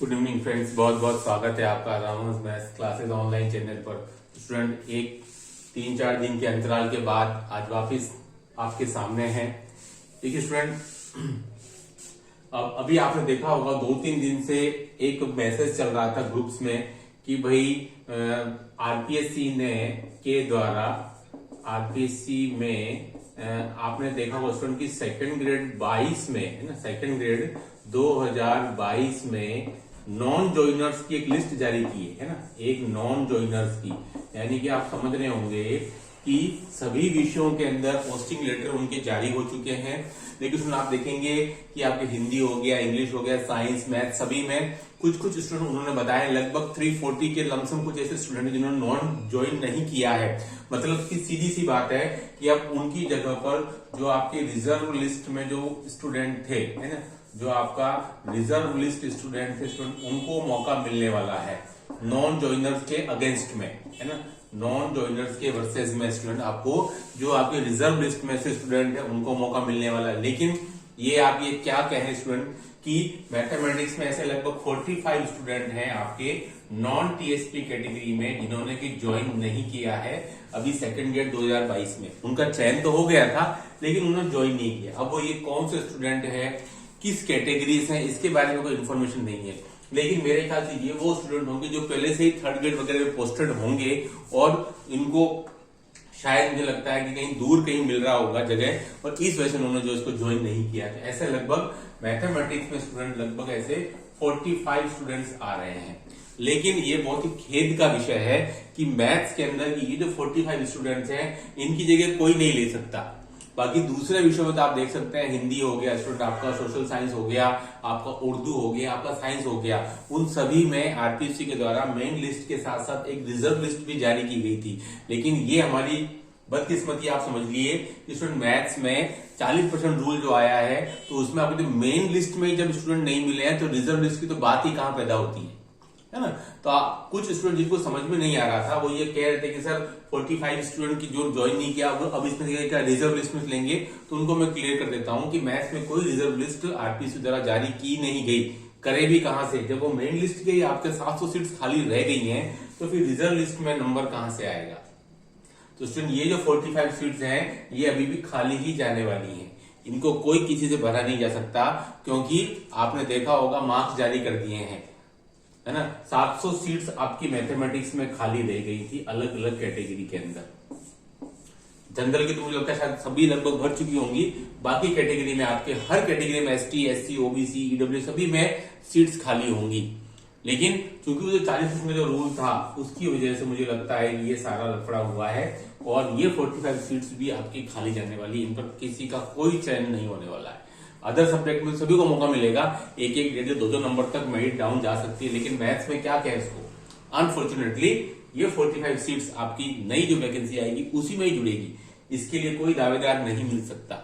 Good evening friends, बहुत बहुत स्वागत है आपका Ramos maths classes online channel पर। स्टूडेंट एक 3-4 दिन के अंतराल के बाद आज वापस आपके सामने हैं। देखिए स्टूडेंट, अब अभी आपने देखा होगा 2-3 दिन से एक मैसेज चल रहा था ग्रुप्स में कि भाई आरपीएससी ने के द्वारा आरपीएससी में आपने देखा होगा स्टूडेंट की सेकंड ग्रेड 22 में है ना, सेकंड ग्रेड 2022 में नॉन जॉइनर्स की एक लिस्ट जारी की है ना, एक नॉन जॉइनर्स की, यानी कि आप समझ रहे होंगे कि सभी विषयों के अंदर पोस्टिंग लेटर उनके जारी हो चुके हैं। लेकिन उसमें आप देखेंगे कि आपके हिंदी हो गया, इंग्लिश हो गया, साइंस, मैथ सभी में कुछ कुछ स्टूडेंट उन्होंने बताया लगभग 340 के लमसम कुछ ऐसे स्टूडेंट जिन्होंने नॉन ज्वाइन नहीं किया है। मतलब कि सीधी सी बात है कि अब उनकी जगह पर जो आपके रिजर्व लिस्ट में जो स्टूडेंट थे है ना, जो आपका रिजर्व लिस्ट स्टूडेंट थे स्टूडेंट, उनको मौका मिलने वाला है नॉन जॉइनर्स के अगेंस्ट में है ना, नॉन जॉइनर्स के वर्सेस में स्टूडेंट आपको जो आपके रिजर्व लिस्ट में से स्टूडेंट है उनको मौका मिलने वाला है। लेकिन ये आप ये क्या कहें स्टूडेंट कि मैथमेटिक्स में ऐसे लगभग 45 स्टूडेंट हैं आपके नॉन टीएसपी कैटेगरी में जिन्होंने कि ज्वाइन नहीं किया है अभी सेकंड ग्रेड 2022 में। उनका चयन तो हो गया था लेकिन उन्होंने ज्वाइन नहीं किया। अब वो ये कौन से स्टूडेंट है, किस कैटेगरी से, इसके बारे में कोई इन्फॉर्मेशन नहीं है। लेकिन मेरे ख्याल से ये वो स्टूडेंट होंगे जो पहले से ही थर्ड ग्रेड वगैरह में पोस्टेड होंगे और इनको शायद मुझे लगता है कि कहीं दूर कहीं मिल रहा होगा जगह और इस वजह से उन्होंने जो इसको ज्वाइन नहीं किया। तो ऐसे लगभग मैथमेटिक्स में स्टूडेंट लगभग ऐसे 45 स्टूडेंट्स आ रहे हैं। लेकिन ये बहुत ही खेद का विषय है कि मैथ्स के अंदर ये जो 45 स्टूडेंट्स हैं इनकी जगह कोई नहीं ले सकता। बाकी दूसरे विषयों में तो आप देख सकते हैं, हिंदी हो गया स्टूडेंट, आपका सोशल साइंस हो गया, आपका उर्दू हो गया, आपका साइंस हो गया, उन सभी में आरपीएससी के द्वारा मेन लिस्ट के साथ साथ एक रिजर्व लिस्ट भी जारी की गई थी। लेकिन ये हमारी बदकिस्मती आप समझ लिए कि स्टूडेंट मैथ्स में 40% रूल जो आया है तो उसमें आपको जो मेन लिस्ट में जब स्टूडेंट नहीं मिले हैं तो रिजर्व लिस्ट की तो बात ही कहां पैदा होती है ना। तो कुछ स्टूडेंट जिनको समझ में नहीं आ रहा था वो ये कह रहे थे कि सर 45 स्टूडेंट की जो ज्वाइन नहीं किया अब इसमें क्या रिजर्व लिस्ट में लेंगे। तो उनको मैं क्लियर कर देता हूं कि मैथ्स में कोई रिजर्व लिस्ट आरपीएससी द्वारा जारी की नहीं गई। करे भी कहां से, जब वो मेन लिस्ट गई आपके 700 सीट्स खाली रह गई हैं तो फिर रिजर्व लिस्ट में नंबर कहां से आएगा। तो स्टूडेंट ये जो 45 सीट्स हैं ये अभी भी खाली ही जाने वाली हैं, इनको कोई किसी से भरा नहीं जा सकता क्योंकि आपने देखा होगा मार्क्स जारी कर दिए हैं है ना। 700 सीट्स आपकी मैथमेटिक्स में खाली रह गई थी अलग अलग कैटेगरी के अंदर। जनरल की तो मुझे लगता है शायद सभी लगभग भर चुकी होंगी, बाकी कैटेगरी में आपके हर कैटेगरी में एसटी, एससी, ओबीसी, ईडब्ल्यू सभी में सीट्स खाली होंगी। लेकिन चूंकि जो 40% में जो रूल था उसकी वजह से मुझे लगता है कि ये सारा लफड़ा हुआ है और ये 45 सीट्स भी आपकी खाली जाने वाली, इन पर किसी का कोई चयन नहीं होने वाला है। अदर सब्जेक्ट में सभी को मौका मिलेगा, एक एक डेढ़ 2-2 नंबर तक मेरिट डाउन जा सकती है। लेकिन मैथ्स में क्या कहें इसको, अनफॉर्चुनेटली ये 45 सीट्स आपकी नई जो वैकेंसी आएगी उसी में ही जुड़ेगी। इसके लिए कोई दावेदार नहीं मिल सकता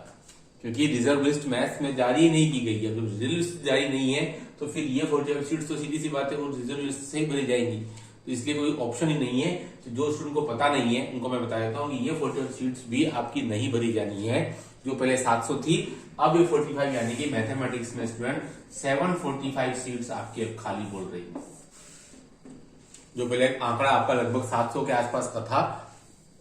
क्योंकि रिजर्व लिस्ट मैथ्स में जारी नहीं की गई है। जब रिजर्व लिस्ट जारी नहीं है तो फिर ये 45 सीट्स तो सीधी सी बात है वो रिजर्व लिस्ट से ही भरी जाएंगी। तो इसलिए कोई ऑप्शन ही नहीं है। तो जो स्टूडेंट को पता नहीं है उनको मैं बता देता हूँ कि ये 45 सीट्स भी आपकी नहीं भरी जानी है। जो पहले 700 थी अब ये 45, यानी कि मैथमेटिक्स में स्टूडेंट 745 सीट्स आपकी अब खाली बोल रही है। जो पहले आंकड़ा आपका लगभग 700 के आसपास का था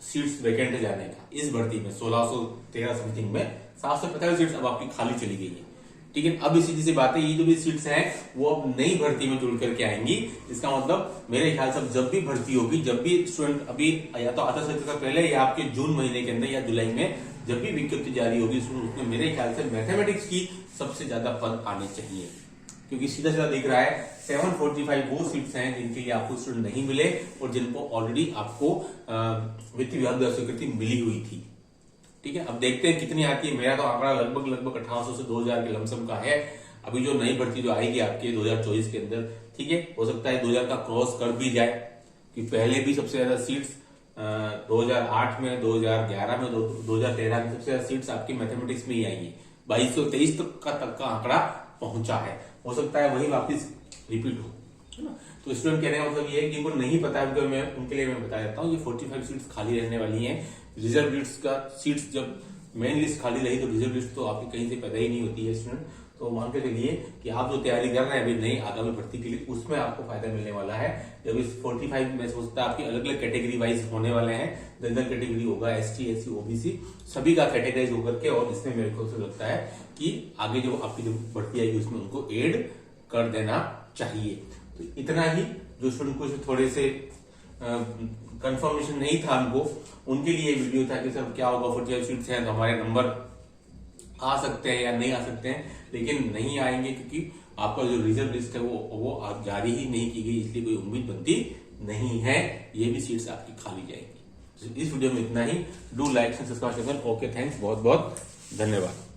सीट्स वैकेंट जाने का, इस भर्ती में 1613 समथिंग में 750 सीट्स अब आपकी खाली चली गई है। ठीक है, अब सीधी सी बात है ये जो भी सीट्स हैं वो अब नई भर्ती में जुड़ करके आएंगी। इसका मतलब मेरे ख्याल से जब भी भर्ती होगी, जब भी स्टूडेंट अभी या तो आधा सत्र पहले या आपके जून महीने के अंदर या जुलाई में जब भी विज्ञप्ति जारी होगी उसमें मेरे ख्याल से मैथमेटिक्स की सबसे ज्यादा पद आने चाहिए क्योंकि सीधा सीधा दिख रहा है 745 वो सीट्स हैं जिनके लिए आपको स्टूडेंट नहीं मिले और जिनको ऑलरेडी आपको वित्त विभाग द्वारा स्वीकृति मिली हुई थी। ठीक है, अब देखते हैं कितनी आती है। मेरा तो आंकड़ा लगभग 1800 से 2000 के लमसम का है। अभी जो नई भर्ती जो आएगी आपके 2024 के अंदर, ठीक है, हो सकता है 2000 का क्रॉस कर भी जाए कि पहले भी सबसे ज्यादा सीट्स 2008 में, 2011 में, 2013 में सबसे ज्यादा सीट्स आपकी मैथमेटिक्स में ही आई है। 2223 तक का आंकड़ा पहुंचा है, हो सकता है वही वापस रिपीट हो, है ना। तो स्टूडेंट कहने का मतलब ये है कि जिनको नहीं पता है मैं उनके लिए मैं बता देता हूँ ये 45 सीट्स खाली रहने वाली हैं। रिजर्व लिस्ट का सीट्स जब मेन लिस्ट खाली रही तो रिजर्व लिस्ट तो आपकी कहीं से पैदा ही नहीं होती है स्टूडेंट। तो मान के चलिए कि आप जो तैयारी कर रहे हैं अभी नई आगामी भर्ती के लिए, उसमें आपको फायदा मिलने वाला है। जब इस 45 में हो सकता है आपकी अलग अलग कैटेगरी वाइज होने वाले हैं। जनरल कैटेगरी होगा, ST SC OBC सभी का कैटेगराइज होकर के, और इसमें मेरे को लगता है कि आगे जो आपकी जो भर्ती आएगी उसमें उनको एड कर देना चाहिए। तो इतना ही, जो स्टूडेंट को थोड़े से कंफर्मेशन नहीं था उनको, उनके लिए वीडियो था कि सर क्या होगा 45 सीट्स हैं तो हमारे नंबर आ सकते हैं या नहीं आ सकते हैं, लेकिन नहीं आएंगे क्योंकि आपका जो रिजर्व लिस्ट है वो आप जारी ही नहीं की गई, इसलिए कोई उम्मीद बनती नहीं है, ये भी सीट्स आपकी खाली जाएंगी। इस वीडियो में इतना ही। Do like and subscribe. Okay, thanks, बहुत बहुत धन्यवाद।